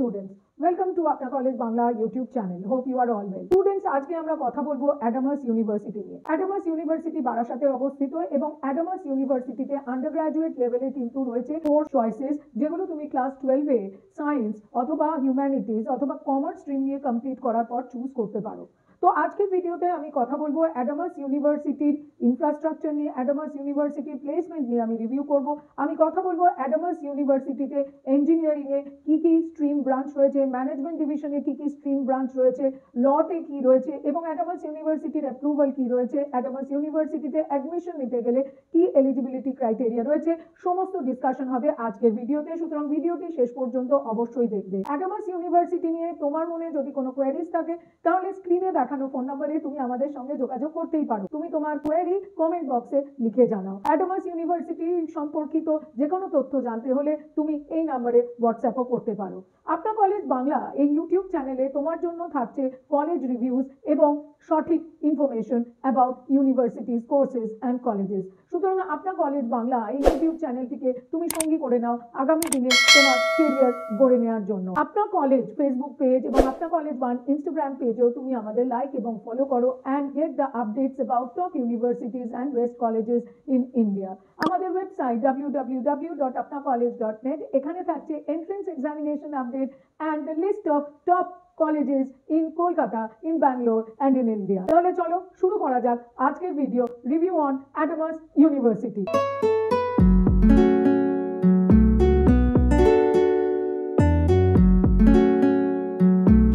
students, welcome to Apna College Bangla YouTube channel. Hope you are all well. Students, আজকে আমরা কথা বলবো Adamas university নিয়ে। অ্যাডামাস ইউনিভার্সিটি বারাসাতে অবস্থিত এবং অ্যাডামাস ইউনিভার্সিটিতে আন্ডারগ্র্যাজুয়েট লেভেলে কিন্তু রয়েছে 4 চয়েসেস, যেগুলো তুমি ক্লাস 12 এ সায়েন্স অথবা হিউম্যানিটিজ অথবা কমার্স স্ট্রিম নিয়ে কমপ্লিট করার পর চুজ করতে পারো। তো আজকের ভিডিওতে আমি কথা বলবো অ্যাডামাস ইউনিভার্সিটির ইনফ্রাস্ট্রাকচার নিয়ে, অ্যাডামাস ইউনিভার্সিটির প্লেসমেন্ট নিয়ে আমি রিভিউ করব। আমি কথা বলবো অ্যাডামাস ইউনিভার্সিটিতে ইঞ্জিনিয়ারিং এ কি কি স্ট্রিম ব্রাঞ্চ রয়েছে, ম্যানেজমেন্ট ডিভিশনে কি কি স্ট্রিম ব্রাঞ্চ রয়েছে, লতে কি রয়েছে এবং অ্যাডামাস ইউনিভার্সিটির অ্যাপ্রুভাল কি রয়েছে, অ্যাডামাস ইউনিভার্সিটিতে অ্যাডমিশন নিতে গেলে কি এলিজিবিলিটি ক্রাইটেরিয়া রয়েছে, সমস্ত ডিসকাশন হবে আজকের ভিডিওতে। সুতরাং ভিডিওটি শেষ পর্যন্ত অবশ্যই দেখবে। অ্যাডামাস ইউনিভার্সিটি নিয়ে তোমার মনে যদি কোনো কোয়েরিজ থাকে তাহলে স্ক্রিনে দেখানো ফোন নম্বরে তুমি আমাদের সঙ্গে যোগাযোগ করতেই পারো। তুমি তোমার কোয়েরি কমেন্ট বক্সে লিখে জানাও। অ্যাডামাস ইউনিভার্সিটি সম্পর্কিত যে কোনো তথ্য জানতে হলে তুমি এই নম্বরে হোয়াটসঅ্যাপও করতে পারো। আপনা কলেজ বাংলা এই ইউটিউব চ্যানেলে তোমার জন্য থাকছে কলেজ রিভিউজ এবং সঠিক information about universities, courses and colleges. সুতরাং আপনা কলেজ বাংলা এই ইউটিউব চ্যানেলটিকে তুমি সঙ্গী করে নাও আগামী দিনে তোমার কেরিয়ার গড়ে নেওয়ার জন্য। আপনা কলেজ ফেসবুক পেজ এবং আপনা কলেজ ওয়ান ইনস্টাগ্রাম পেজেও তুমি আমাদের লাইক এবং ফলো করো and get the updates about top universities and best colleges in India. আমাদের ওয়েবসাইট www.apnacollege.net, এখানে থাকছে entrance examination update and the list of top colleges in Kolkata, in Bangalore and in India. তাহলে চলো শুরু করা যাক আজকের video review on Adamas university.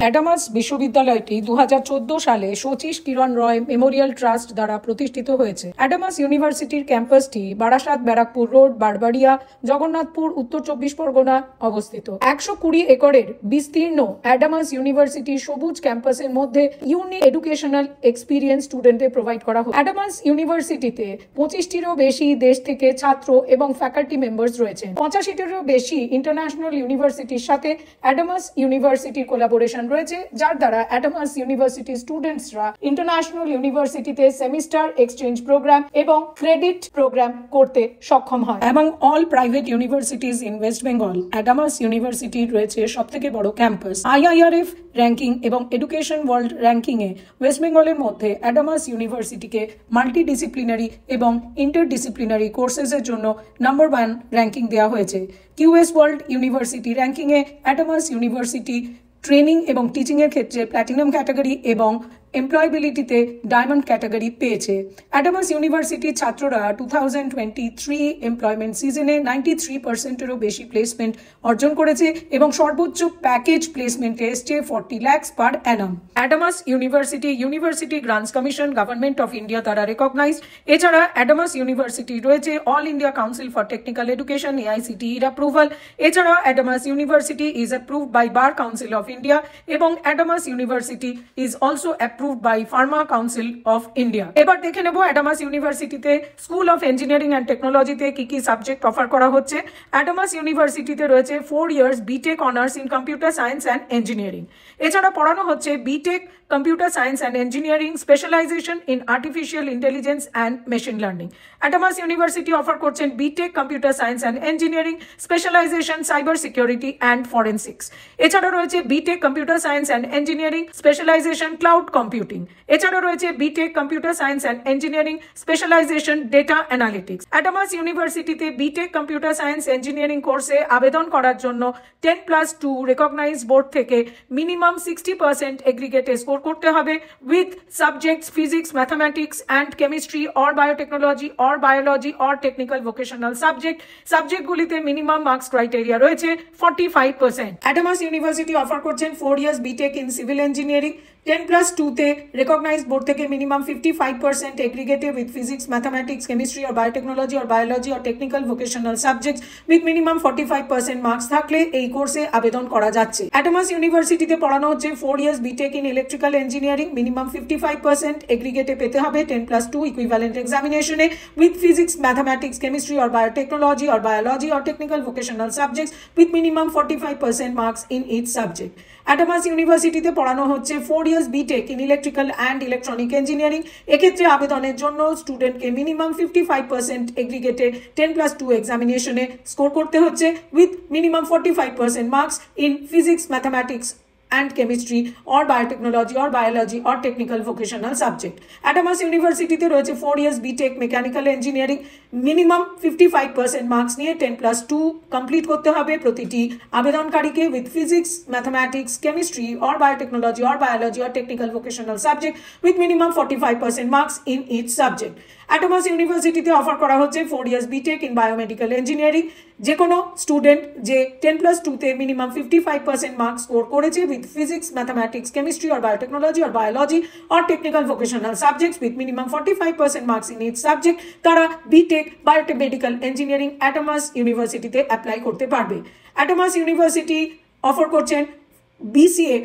Adamas বিশ্ববিদ্যালয়টি 2014 সালে শচীশ কিরণ রয় মেমোরিয়াল ট্রাস্ট দ্বারা প্রতিষ্ঠিত হয়েছে। অ্যাডামাস ইউনিভার্সিটির ক্যাম্পাসটি বারাসাত, ব্যারাকপুর রোড, বারবাড়িয়া, জগন্নাথপুর, উত্তর 24 পরগনা অবস্থিত। 120 একরের বিস্তীর্ণ অ্যাডামাস ইউনিভার্সিটির সবুজ ক্যাম্পাসের মধ্যে ইউনিক এডুকেশনাল এক্সপিরিয়েন্স স্টুডেন্টদের প্রোভাইড করা হয়। অ্যাডামাস ইউনিভার্সিটিতে 25টিরও বেশি দেশ থেকে ছাত্র এবং ফ্যাকাল্টি মেম্বার্স রয়েছেন। 85টিরও বেশি ইন্টারন্যাশনাল ইউনিভার্সিটির সাথে অ্যাডামাস ইউনিভার্সিটির কোলাবোরেশন রয়েছে, যার দ্বারা অ্যাডামাস ইউনিভার্সিটি স্টুডেন্টসরা ইন্টারন্যাশনাল ইউনিভার্সিটিতে সেমিস্টার এক্সচেঞ্জ প্রোগ্রাম এবং ক্রেডিট প্রোগ্রাম করতে সক্ষম হয়। এবং all private universities in West Bengal Adamas ইউনিভার্সিটির রয়েছে সবথেকে বড় ক্যাম্পাস। IIRF র্যাঙ্কিং এবং এডুকেশন ওয়ার্ল্ড র্যাঙ্কিং এ ওয়েস্ট বেঙ্গলের মধ্যে অ্যাডামাস ইউনিভার্সিটিকে মাল্টিডিসিপ্লিনারি এবং ইন্টারডিসিপ্লিনারি কোর্সেসের জন্য নাম্বার 1 র্যাঙ্কিং দেওয়া হয়েছে। QS ওয়ার্ল্ড ইউনিভার্সিটি র্যাঙ্কিং এ অ্যাডামাস ইউনিভার্সিটি ট্রেনিং এবং টিচিং এর ক্ষেত্রে প্ল্যাটিনাম ক্যাটাগরি এবং এমপ্লয়েবিলিটিতে ডায়মন্ড ক্যাটাগরি পেয়েছে। অ্যাডামাস ইউনিভার্সিটির ছাত্ররা 2023 এমপ্লয়মেন্ট সিজনে 93%-এরও বেশি প্লেসমেন্ট অর্জন করেছে এবং সর্বোচ্চ প্যাকেজ প্লেসমেন্টে এসছে 40 lakhs পার অ্যানাম। Adamas University grants commission government of India দ্বারা রেকগনাইজড। এছাড়া অ্যাডামাস ইউনিভার্সিটি রয়েছে all India council for technical education AICTE এর অ্যাপ্রুভাল। এছাড়া Adamas University is approved by Bar Council of India এবং Adamas University is also approved by Pharma Council of India. এবার দেখে নেব অ্যাডামাস ইউনিভার্সিটিতে স্কুল অফ ইঞ্জিনিয়ারিং অ্যান্ড টেকনোলজিতে কি কি সাবজেক্ট অফার করা হচ্ছে। অ্যাডামাস ইউনিভার্সিটিতে রয়েছে 4 years BTech honours in computer science and engineering. এছাড়া পড়ানো হচ্ছে BTech computer science and engineering specialisation in artificial intelligence and machine learning. Adamas university offer করছেন BTech computer science and engineering specialisation cyber security and forensics. এছাড়া রয়েছে BTech computer science and engineering specialisation cloud computing. এছাড়া রয়েছে BTech computer science and engineering specialisation data analytics. Adamas ইউনিভার্সিটিতে BTech computer science engineering কোর্সে আবেদন করার জন্য 10+2 recognised board থেকে মিনিমাম 60% এগ্রিগেটে স্কোর করতে হবে with subjects physics, mathematics and chemistry or biotechnology or biology or technical vocational সাবজেক্টগুলিতে মিনিমাম মার্কস ক্রাইটেরিয়া রয়েছে 45%। অ্যাডামাস ইউনিভার্সিটি অফার করছেন 4 years BTech in civil engineering 10+2 তে রেকগনাইজড বোর্ড থেকে মিনিমাম 55% এগ্রিগেটে with physics, mathematics, chemistry or biotechnology or biology or technical vocational subjects with minimum 45% marks থাকলে এই কোর্সে আবেদন করা যাচ্ছে। অ্যাডামাস ইউনিভার্সিটিতে পড়ানো হচ্ছে 4 years BTech in electrical biomedical engineering minimum 55% এগ্রিগেটে পেতে হবে 10+2 ইকুইভ্যালেন্ট এক্সামিনেশনে with physics mathematics chemistry or biotechnology or biology or technical vocational subjects with minimum 45% marks in each subject. Adamas ইউনিভার্সিটিতে পড়ানো হচ্ছে 4 years BTech in electrical and electronic engineering. এক্ষেত্রে আবেদনের জন্য স্টুডেন্টকে মিনিমাম 55% এগ্রিগেটে 10+2 এক্সামিনেশনে স্কোর করতে হচ্ছে with minimum 45% marks in physics mathematics and chemistry or biotechnology or biology or technical vocational subject. Adamas University te royeche 4 years BTech mechanical engineering minimum 55% marks niye 10+2 complete korte hobe protiti abedankarike with physics, mathematics, chemistry or biotechnology or biology or technical vocational subject with minimum 45% marks in each subject. Adamas University te offer kora hocche 4 years BTech in biomedical engineering যে কোনো student যে 10+2 তে minimum 55% marks score করেছে with physics mathematics chemistry or biotechnology or biology or technical vocational subjects with minimum 45% marks in each subject তারা BTech biomedical engineering Adamas ইউনিভার্সিটিতে apply করতে পারবে। Adamas university offer করছেন BCA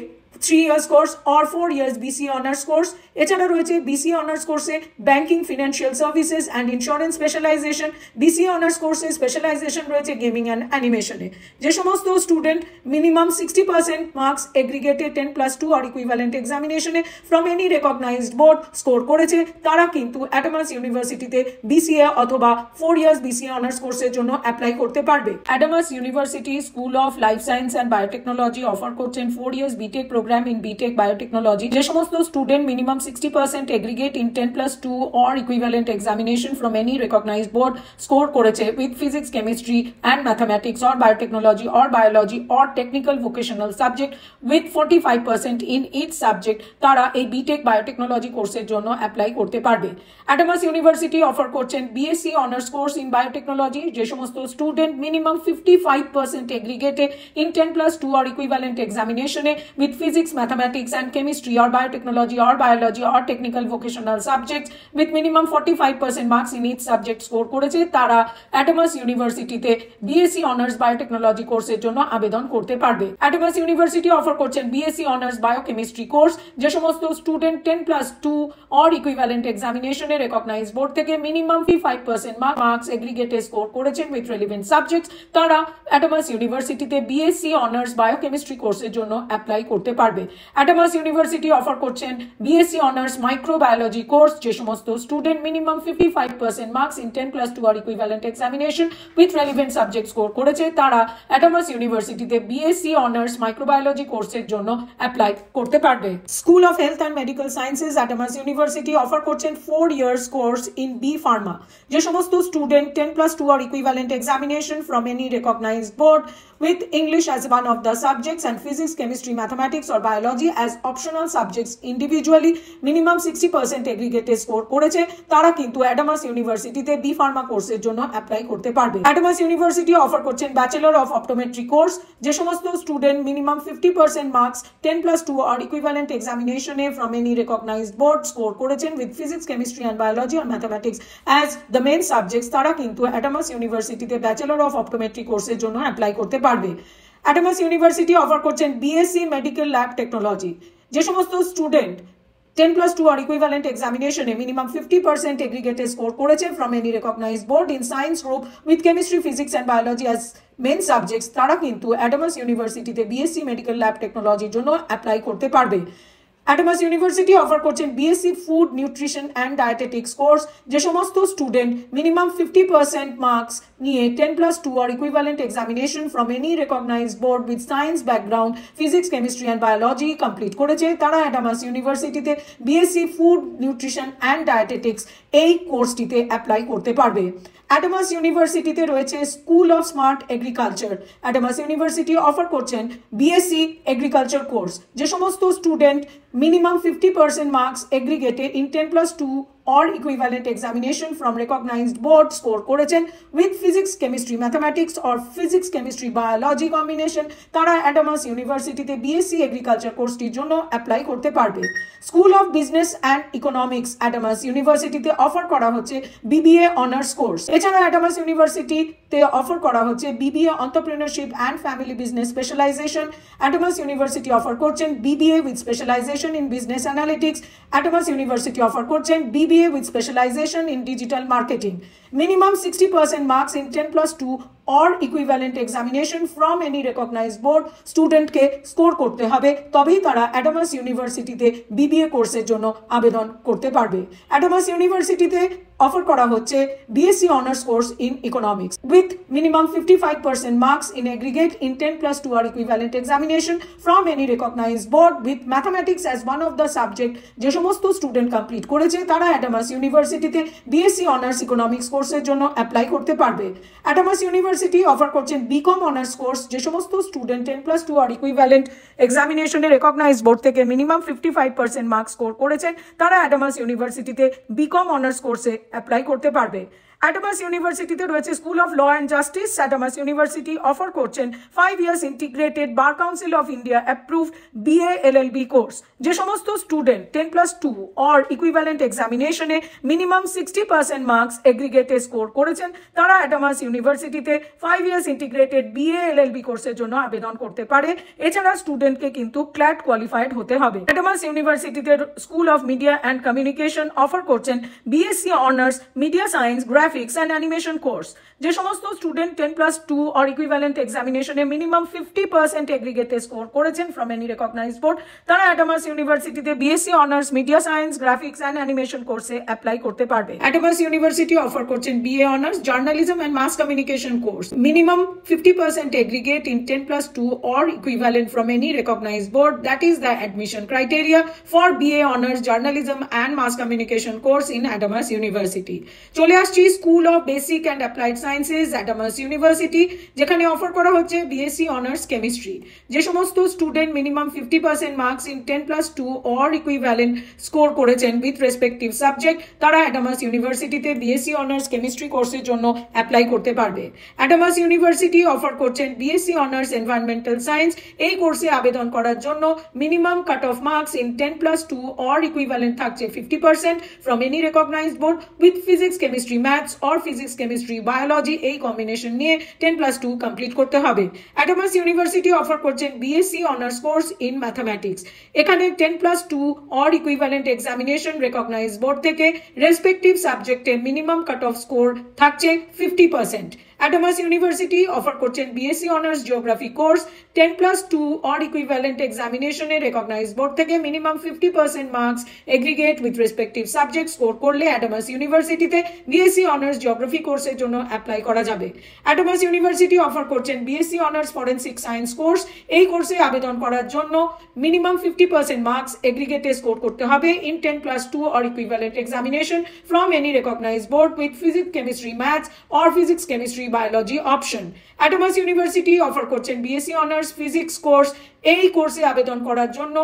3 years course or 4 years BCA honors course। এছাড়া রয়েছে BCA honors কোর্সে banking financial services and insurance specialisation. BCA honors কোর্সে specialisation রয়েছে গেমিং অ্যান্ড অ্যানিমেশনে। যে সমস্ত স্টুডেন্ট মিনিমাম 60% মার্কস এগ্রিগেটে 10+2 আর ইকুইভ্যালেন্ট এক্সামিনেশনে from any recognised board score করেছে তারা কিন্তু অ্যাডামাস ইউনিভার্সিটিতে BCA অথবা 4 ইয়ার্স BCA honors কোর্সের জন্য অ্যাপ্লাই করতে পারবে। Adamas university school of life science and biotechnology offer করছেন 4 years BTech program in BTech biotechnology যে সমস্ত student minimum 60% aggregate in 10+2 or equivalent examination from any recognized board score করেছে with physics chemistry and mathematics or biotechnology or biology or technical vocational subject with 45% in each subject তারা এই BTech biotechnology কোর্সের জন্য apply করতে পারবে। Adamas university offer করছেন BSc honors course in biotechnology যে সমস্ত student minimum 55% aggregate in 10+2 or equivalent examination with physics, mathematics and chemistry or biotechnology or biology or technical vocational subjects with minimum 45% marks in each subject score করেছে তারা Adamas ইউনিভার্সিটিতে BSc honors biotechnology কোর্সের জন্য আবেদন করতে পারবে। Adamas university offer করছেন BSc honors biochemistry course যে সমস্ত student 10+2 or equivalent examination recognized board থেকে minimum 55% marks aggregate স্কোর করেছেন with relevant subjects তারা অ্যাডামাস ইউনিভার্সিটিতে BSc honors biochemistry কোর্সের জন্য অ্যাপ্লাই করতে পারবে। অ্যাডামাস ইউনিভার্সিটি অফার করছেন BSc honors microbiology কোর্স যে সমস্ত student minimum 55% marks in 10+2 R equivalent examination with relevant subject score করেছে তারা অ্যাডামাস ইউনিভার্সিটিতে BSc honors microbiology কোর্সের জন্য অ্যাপ্লাই করতে পারবে। School of health and medical sciences Adamas university offer করছেন 4 years course in B pharma যে সমস্ত student 10+2 R equivalent examination from any recognised board with English as one of the subjects and physics, chemistry, mathematics or biology as optional subjects individually minimum 60% aggregate score করেছে তারা কিন্তু অ্যাডামাস ইউনিভার্সিটিতে B Pharma কোর্সের জন্য apply করতে পারবে। Adamas university offer করছেন bachelor of optometry course যে সমস্ত student minimum 50% marks 10+2 or equivalent examination from any recognized board score করেছেন with physics, chemistry and biology or mathematics as the main subjects তারা কিন্তু অ্যাডামাস ইউনিভার্সিটিতে ব্যাচেলর অফ অপটোমেট্রি কোর্সের জন্য apply করতে পারবে। অ্যাডামাস ইউনিভার্সিটি অফার করছেন BSc মেডিকেল ল্যাব টেকনোলজি যে সমস্ত student 10+2 or equivalent examination minimum 50% aggregate score করেছে from any recognized board in science group with chemistry, physics and biology as main subjects তারা কিন্তু অ্যাডামাস ইউনিভার্সিটিতে BSc মেডিকেল ল্যাব টেকনোলজির জন্য apply করতে পারবে। অ্যাডামাস ইউনিভার্সিটি অফার করছেন BSc food nutrition and dietetics course যে সমস্ত স্টুডেন্ট মিনিমাম 50% মার্কস নিয়ে 10+2 or equivalent examination from any recognized board with science background, physics, chemistry and biology complete করেছে তারা অ্যাডামাস ইউনিভার্সিটিতে BSc food nutrition and dietetics এই কোর্সটিতে apply করতে পারবে। Adamas ইউনিভার্সিটিতে রয়েছে school of smart agriculture Adamas university offer করছেন BSc এগ্রিকালচার কোর্স যে সমস্ত student minimum 50% marks aggregated in 10+2 or equivalent examination from recognized board score করেছেন with physics, chemistry, mathematics or physics, chemistry, biology combination তারা Adamas ইউনিভার্সিটিতে BSc agriculture কোর্সটির জন্য apply করতে পারবে। School of business and economics Adamas ইউনিভার্সিটিতে offer করা হচ্ছে BBA honours course. এছাড়া অ্যাডামাস ইউনিভার্সিটি তে অফার করা হচ্ছে BBA entrepreneurship and family business specialisation. Adamas university offer করছেন BBA with specialisation in business analytics. Adamas university offer করছেন BBA with specialisation in digital marketing. Minimum 60% marks in 10+2 or equivalent examination from any recognized board স্টুডেন্টকে score করতে হবে, তবেই তারা Adamas ইউনিভার্সিটিতে BBA কোর্সের জন্য আবেদন করতে পারবে। অ্যাডামাস ইউনিভার্সিটিতে অফার করা হচ্ছে BSc honours course in economics with minimum 55% marks in aggregate in 10+2 or equivalent examination from any recognized board with mathematics as one of the subject। যে সমস্ত স্টুডেন্ট কমপ্লিট করেছে তারা অ্যাডামাস ইউনিভার্সিটিতে বিএসসি অনার্স ইকোনমিক্স কোর্সের জন্য apply করতে পারবে। Adamas university offer করছেন বিকম অনার্স কোর্স। যে সমস্ত স্টুডেন্ট 10+2 আর ইকুইভ্যালেন্ট এক্সামিনেশনে রেকগনাইজড বোর্ড থেকে মিনিমাম 55% মার্কস স্কোর করেছেন তারা অ্যাডামাস ইউনিভার্সিটিতে বিকম অনার্স কোর্সে অ্যাপ্লাই করতে পারবে। অ্যাডামাস ইউনিভার্সিটিতে রয়েছে school of law and justice. Adamas university offer করছেন 5 years integrated Bar Council of India approved BA LLB course. যে সমস্ত স্টুডেন্ট 10+2 অর ইকুইভ্যালেন্ট এক্সামিনেশনে মিনিমাম 60% মার্কস এগ্রিগেটে স্কোর করেছেন তারা অ্যাডামাস ইউনিভার্সিটিতে 5 years ইন্টিগ্রেটেড বিএ এলএলবি কোর্সের জন্য আবেদন করতে পারে। এছাড়া স্টুডেন্টকে কিন্তু ক্ল্যাট কোয়ালিফাইড হতে হবে। অ্যাডামাস ইউনিভার্সিটিতে school of media and communication offer করছেন BSc honours media science graphics and animation course. যে সমস্ত স্টুডেন্ট 10+2 অর ইকুইভ্যালেন্ট এক্সামিনেশনে মিনিমাম 50% এগ্রিগেটে স্কোর করেছেন ফ্রম এনি রেকগনাইজড বোর্ড তারা অ্যাডামাস ইউনিভার্সিটিতে BSc honours media science graphics and animation কোর্সে apply করতে পারবে। অ্যাডামাস ইউনিভার্সিটি অফার করছেন BA honours journalism and mass communication course. Minimum 50% aggregate in 10+2 or equivalent from any recognized board. That is the admission criteria for BA Honours Journalism and Mass Communication course in Adamas University. চলে আসছি school of basic and applied sciences Adamas university, যেখানে offer করা হচ্ছে BSc honours chemistry. যে সমস্ত student minimum 50% marks in 10+2 or equivalent score করেছেন with respective subject তারা Adamas ইউনিভার্সিটিতে বিএসসি অনার্স কেমিস্ট্রি কোর্সের জন্য অ্যাপ্লাই করতে পারবে। অ্যাডামাস ইউনিভার্সিটি অফার করছেন বিএসসি অনার্স এনভায়রনমেন্টাল সায়েন্স। এই কোর্সে আবেদন করার জন্য minimum cut off marks in 10+2 or equivalent থাকছে 50% from any recognised board with physics chemistry maths or physics chemistry biology এই কম্বিনেশন নিয়ে 10+2 কমপ্লিট করতে হবে। অ্যাডামাস ইউনিভার্সিটি অফার করছেন BSc honours course in mathematics. এখানে 10+2 or equivalent examination recognized board থেকে respective সাবজেক্টে minimum cut off score থাকছে 50%। Adamas university offer করছেন BSc honours geography course. 10+2 or equivalent এক্সামিনেশনে রেকগনাইজড বোর্ড থেকে minimum 50% marks aggregate with respective subject score করলে Adamas ইউনিভার্সিটিতে BSc honours geography কোর্সের জন্য অ্যাপ্লাই করা যাবে। অ্যাডামাস ইউনিভার্সিটি অফার করছেন BSc honours forensic science course. এই কোর্সে আবেদন করার জন্য মিনিমাম 50% মার্কস এগ্রিগেটে স্কোর করতে হবে in 10+2 or equivalent examination from any recognized board with physics chemistry maths or physics chemistry biology option. Adamas university offer করছেন বিএসসি অনার্স ফিজিক্স কোর্স। এই কোর্সে আবেদন করার জন্য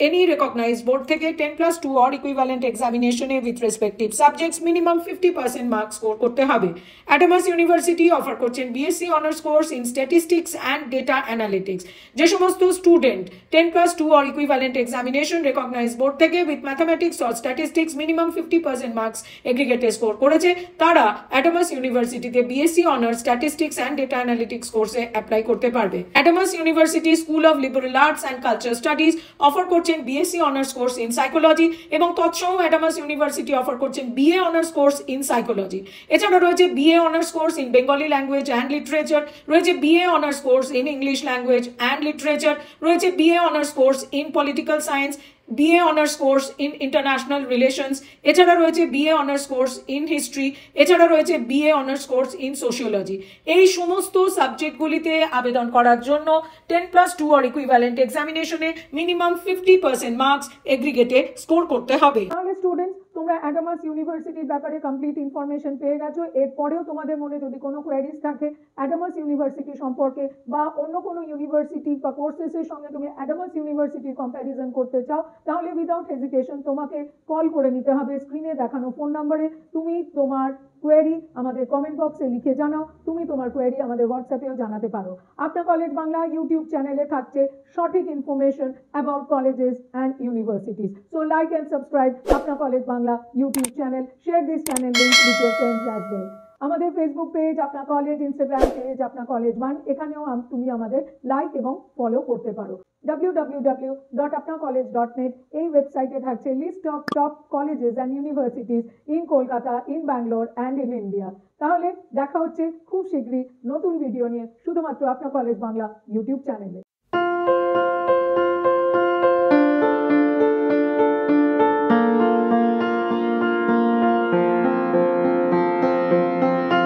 any recognized board থেকে 10+2 or equivalent examination with respective subjects minimum 50% marks score করতে হবে। Adamas university offer করছেন BSc honours course in statistics and data analytics. যে সমস্ত student 10+2 or equivalent examination recognized board থেকে with mathematics or statistics minimum 50% marks এগ্রিগেটে score করেছে তারা Adamas ইউনিভার্সিটিতে BSc honours statistics and data analytics কোর্সে অ্যাপ্লাই করতে পারবে। Adamas university school of liberal arts and culture studies offer করছেন BSc honours course in psychology এবং তৎসহ অ্যাডামাস ইউনিভার্সিটি অফার করছেন BA honours course in psychology. এছাড়া রয়েছে BA honours course in Bengali language and literature, রয়েছে BA honours course in English language and literature, রয়েছে BA honours course in political science, BA honours course in international relations, এছাড়া রয়েছে BA honours course in history, এছাড়া রয়েছে BA honours course in sociology. এই সমস্ত সাবজেক্টগুলিতে আবেদন করার জন্য 10+2 or equivalent এক্সামিনেশনে মিনিমাম 50% মার্কস এগ্রিগেটে স্কোর করতে হবে। তাহলে স্টুডেন্টস তোমরা অ্যাডামাস ইউনিভার্সিটির ব্যাপারে কমপ্লিট ইনফরমেশন পেয়ে গেছো। এরপরেও তোমাদের মনে যদি কোনো কোয়ারিজ থাকে অ্যাডামাস ইউনিভার্সিটি সম্পর্কে বা অন্য কোনো ইউনিভার্সিটি বা কোর্সেসের সঙ্গে তুমি অ্যাডামাস ইউনিভার্সিটির কম্প্যারিজন করতে চাও তাহলে উইদাউট হেজিটেশন তোমাকে কল করে নিতে হবে স্ক্রিনে দেখানো ফোন নাম্বারে। তুমি তোমার কোয়েরি আমাদের কমেন্ট বক্সে লিখে জানাও, তুমি তোমার কোয়েরি আমাদের হোয়াটসঅ্যাপেও জানাতে পারো। আপনার কলেজ বাংলা ইউটিউব চ্যানেলে থাকছে সঠিক information about colleges and universities. So like and subscribe আপনার college Bangla YouTube channel. Share this channel link with your friends as well. আমাদের ফেসবুক পেজ আপনা কলেজ, ইনস্টাগ্রাম পেজ আপনা কলেজ 1, এখানেও তুমি আমাদের লাইক এবং ফলো করতে পারো। www.apnacollege.net এই ওয়েবসাইটে থাকছে list of top colleges and universities in Kolkata, in Bangalore and in India. তাহলে দেখা হচ্ছে খুব শীঘ্রই নতুন ভিডিও নিয়ে, শুধুমাত্র আপনা কলেজ বাংলা ইউটিউব চ্যানেলে।